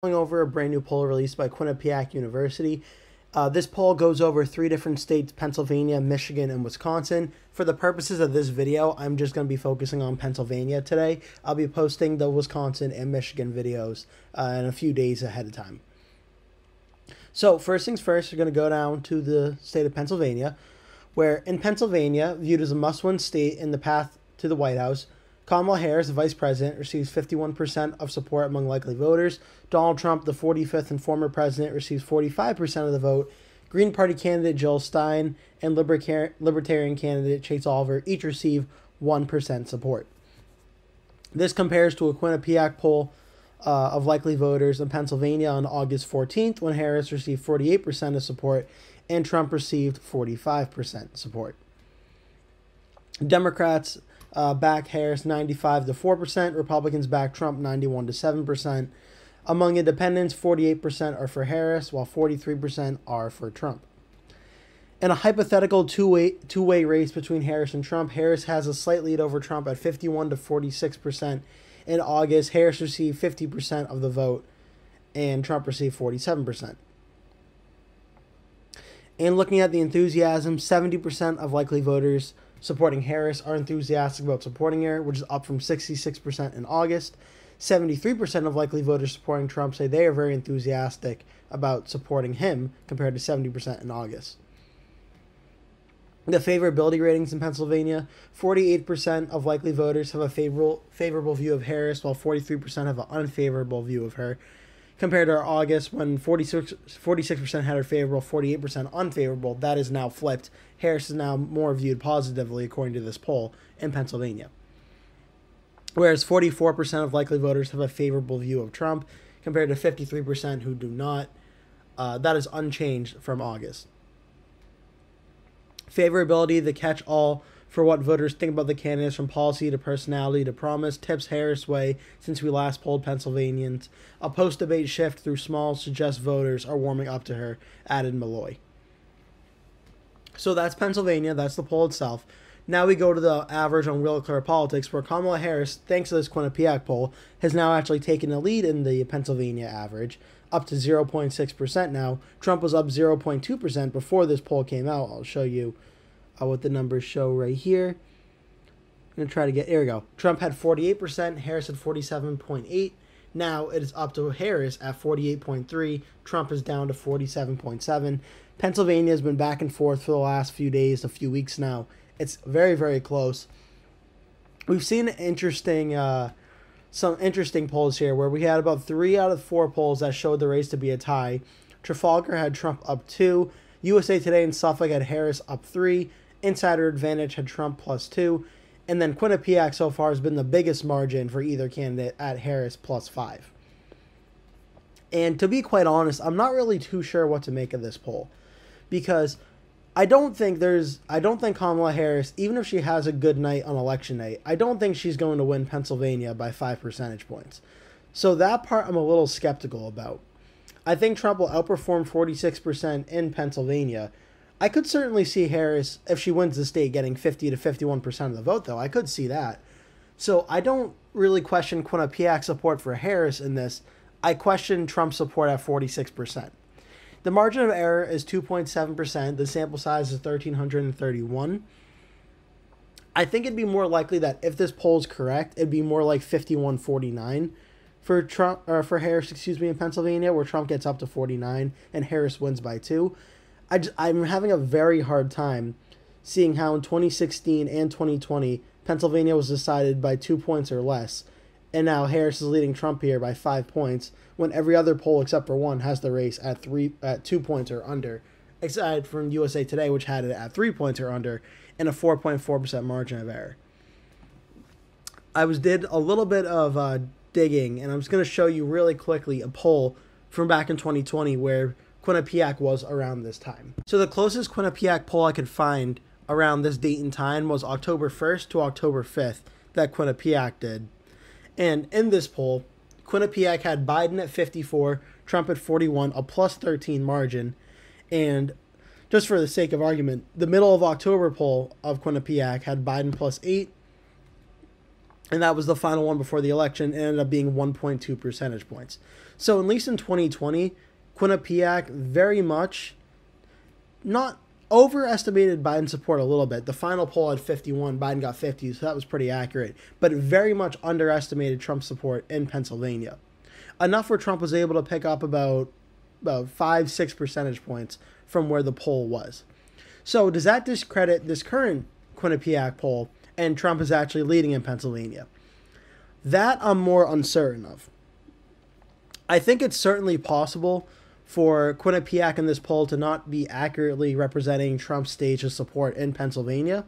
Going over a brand new poll released by Quinnipiac University. This poll goes over 3 different states: Pennsylvania, Michigan, and Wisconsin. For the purposes of this video, I'm just going to be focusing on Pennsylvania today. I'll be posting the Wisconsin and Michigan videos in a few days ahead of time. So first things first, we're going to go down to the state of Pennsylvania, where in Pennsylvania, viewed as a must-win state in the path to the White House, Kamala Harris, the vice president, receives 51% of support among likely voters. Donald Trump, the 45th and former president, receives 45% of the vote. Green Party candidate Jill Stein and Libertarian candidate Chase Oliver each receive 1% support. This compares to a Quinnipiac poll of likely voters in Pennsylvania on August 14th, when Harris received 48% of support and Trump received 45% support. Democrats back Harris 95-4%. Republicans back Trump 91-7%. Among independents, 48% are for Harris, while 43% are for Trump. In a hypothetical two-way race between Harris and Trump, Harris has a slight lead over Trump at 51-46%. In August, Harris received 50% of the vote, and Trump received 47%. And looking at the enthusiasm, 70% of likely voters supporting Harris are enthusiastic about supporting her, which is up from 66% in August. 73% of likely voters supporting Trump say they are very enthusiastic about supporting him, compared to 70% in August. The favorability ratings in Pennsylvania: 48% of likely voters have a favorable view of Harris, while 43% have an unfavorable view of her, compared to August, when 46% had her favorable, 48% unfavorable. That is now flipped. Harris is now more viewed positively, according to this poll, in Pennsylvania. Whereas 44% of likely voters have a favorable view of Trump, compared to 53% who do not. That is unchanged from August. Favorability, the catch-all for what voters think about the candidates, from policy to personality to promise, tips Harris' way since we last polled Pennsylvanians. A post-debate shift through small suggests voters are warming up to her, added Malloy. So that's Pennsylvania. That's the poll itself. Now we go to the average on Real Clear Politics, where Kamala Harris, thanks to this Quinnipiac poll, has now actually taken the lead in the Pennsylvania average, up to 0.6% now. Trump was up 0.2% before this poll came out. I'll show you what the numbers show right here. I'm going to try to get, here we go. Trump had 48%, Harris had 47.8%. Now it is up to Harris at 48.3%. Trump is down to 47.7%. Pennsylvania has been back and forth for the last few days, a few weeks now. It's very, very close. We've seen some interesting polls here, where we had about 3 out of 4 polls that showed the race to be a tie. Trafalgar had Trump up 2. USA Today and Suffolk had Harris up 3. Insider Advantage had Trump +2. And then Quinnipiac so far has been the biggest margin for either candidate at Harris +5. And to be quite honest, I'm not really too sure what to make of this poll, because I don't think Kamala Harris, even if she has a good night on election night, I don't think she's going to win Pennsylvania by 5 percentage points. So that part I'm a little skeptical about. I think Trump will outperform 46% in Pennsylvania. I could certainly see Harris, if she wins the state, getting 50-51% of the vote, though. I could see that. So I don't really question Quinnipiac support for Harris in this. I question Trump's support at 46%. The margin of error is 2.7%. The sample size is 1,331. I think it'd be more likely that if this poll is correct, it'd be more like 51-49 for Trump, or for Harris, in Pennsylvania, where Trump gets up to 49 and Harris wins by 2. I'm having a very hard time seeing how in 2016 and 2020 Pennsylvania was decided by 2 points or less, and now Harris is leading Trump here by 5 points, when every other poll except for one has the race at 2 points or under, aside from USA Today, which had it at 3 points or under, and a 4.4% margin of error. I did a little bit of digging, and I'm just going to show you really quickly a poll from back in 2020 where Quinnipiac was around this time. So the closest Quinnipiac poll I could find around this date and time was October 1st to October 5th that Quinnipiac did. And in this poll, Quinnipiac had Biden at 54, Trump at 41, a +13 margin. And just for the sake of argument, the middle of October poll of Quinnipiac had Biden +8, and that was the final one before the election. It ended up being 1.2 percentage points. So at least in 2020, Quinnipiac very much not overestimated Biden's support a little bit. The final poll had 51, Biden got 50, so that was pretty accurate. But it very much underestimated Trump's support in Pennsylvania. Enough where Trump was able to pick up about 5-6 percentage points from where the poll was. So does that discredit this current Quinnipiac poll and Trump is actually leading in Pennsylvania? That I'm more uncertain of. I think it's certainly possible for Quinnipiac in this poll to not be accurately representing Trump's stage of support in Pennsylvania,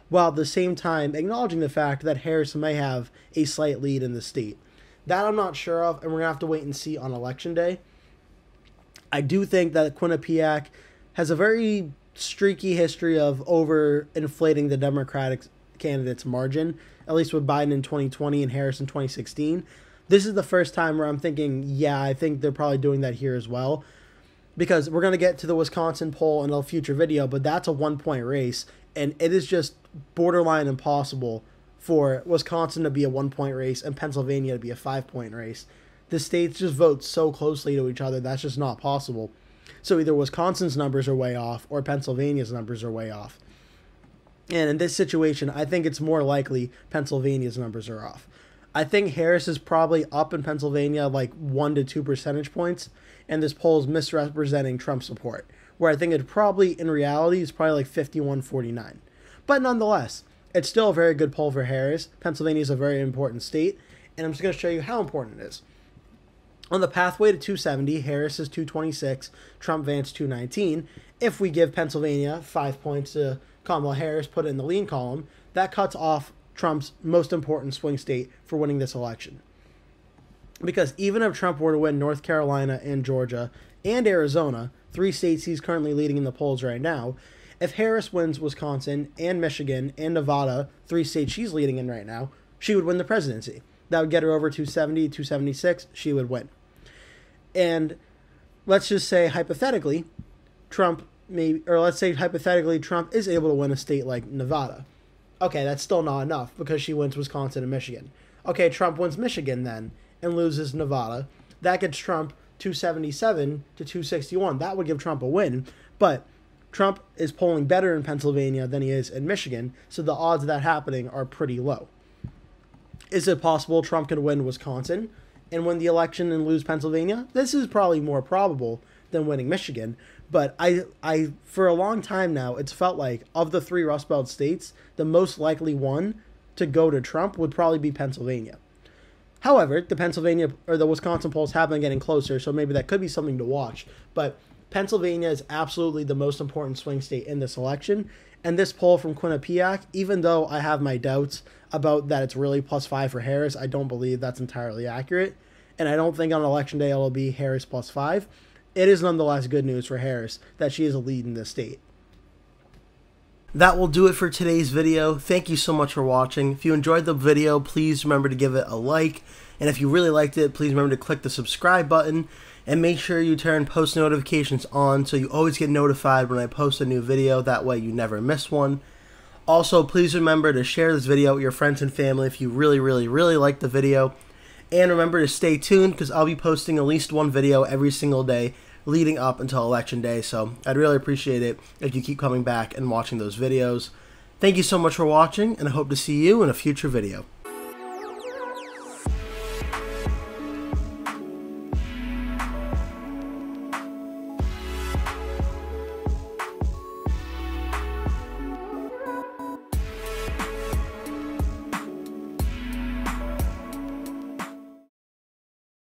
while at the same time acknowledging the fact that Harris may have a slight lead in the state. That I'm not sure of, and we're going to have to wait and see on Election Day. I do think that Quinnipiac has a very streaky history of overinflating the Democratic candidate's margin, at least with Biden in 2020 and Harris in 2016. This is the first time where I'm thinking, yeah, I think they're probably doing that here as well. Because we're going to get to the Wisconsin poll in a future video, but that's a 1-point race, and it is just borderline impossible for Wisconsin to be a 1-point race and Pennsylvania to be a 5-point race. The states just vote so closely to each other, that's just not possible. So either Wisconsin's numbers are way off or Pennsylvania's numbers are way off. And in this situation, I think it's more likely Pennsylvania's numbers are off. I think Harris is probably up in Pennsylvania like 1 to 2 percentage points, and this poll is misrepresenting Trump's support, where I think it probably, in reality, is probably like 51-49. But nonetheless, it's still a very good poll for Harris. Pennsylvania is a very important state, and I'm just going to show you how important it is. On the pathway to 270, Harris is 226, Trump Vance 219. If we give Pennsylvania 5 points to Kamala Harris, put it in the lean column, that cuts off Trump's most important swing state for winning this election. Because even if Trump were to win North Carolina and Georgia and Arizona, 3 states he's currently leading in the polls right now, if Harris wins Wisconsin and Michigan and Nevada, 3 states she's leading in right now, she would win the presidency. That would get her over 270, 276, she would win. And let's just say hypothetically, Trump is able to win a state like Nevada. Okay, that's still not enough because she wins Wisconsin and Michigan. Okay, Trump wins Michigan then and loses Nevada. That gets Trump 277 to 261. That would give Trump a win. But Trump is polling better in Pennsylvania than he is in Michigan, so the odds of that happening are pretty low. Is it possible Trump could win Wisconsin and win the election and lose Pennsylvania? This is probably more probable than winning Michigan. But I for a long time now, it's felt like of the 3 Rust Belt states, the most likely one to go to Trump would probably be Pennsylvania. However, the Wisconsin polls have been getting closer, so maybe that could be something to watch. But Pennsylvania is absolutely the most important swing state in this election. And this poll from Quinnipiac, even though I have my doubts about that it's really +5 for Harris, I don't believe that's entirely accurate. And I don't think on Election Day it'll be Harris +5. It is nonetheless good news for Harris that she is a lead in this state. That will do it for today's video. Thank you so much for watching. If you enjoyed the video, please remember to give it a like. And if you really liked it, please remember to click the subscribe button. And make sure you turn post notifications on so you always get notified when I post a new video. That way you never miss one. Also, please remember to share this video with your friends and family if you really like the video. And remember to stay tuned because I'll be posting at least one video every single day leading up until Election Day. So I'd really appreciate it if you keep coming back and watching those videos. Thank you so much for watching, and I hope to see you in a future video.